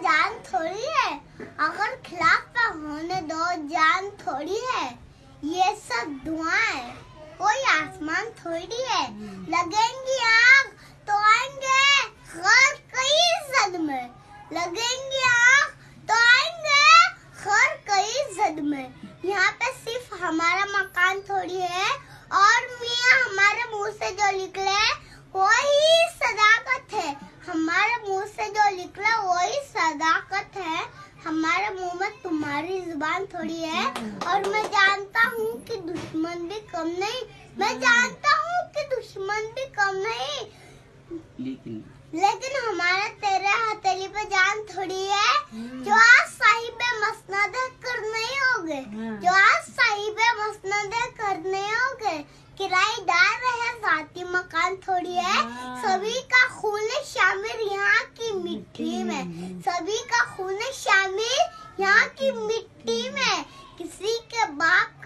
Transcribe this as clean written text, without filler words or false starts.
जान थोड़ी है, अगर खिलाफ पे होने दो जान थोड़ी है। ये सब दुआएं कोई आसमान थोड़ी है। लगेंगी आग तो आएंगे हर कई सदमे, लगेंगी आग तो आएंगे हर कई सदमे। यहाँ पे सिर्फ हमारा मकान थोड़ी है और मियाँ हमारे मुंह से जो निकले वही सदाकत है। हमारे मुंह से जो निकला वही सदाकत है। हमारे मुंह में तुम्हारी जुबान थोड़ी है। और मैं जानता हूँ कि दुश्मन भी कम नहीं, मैं जानता हूँ कि दुश्मन भी कम नहीं, लेकिन हमारा तेरे हथेली पे जान थोड़ी है। जो आज साहिब मसनद कर नहीं होगे, जो आज साहिब मसनद कर नहीं होगे, किराएदार है जाती मकान थोड़ी है। सभी का खून शामिल यहाँ की मिट्टी में, सभी का खून शामिल यहाँ की मिट्टी में। किसी के बाप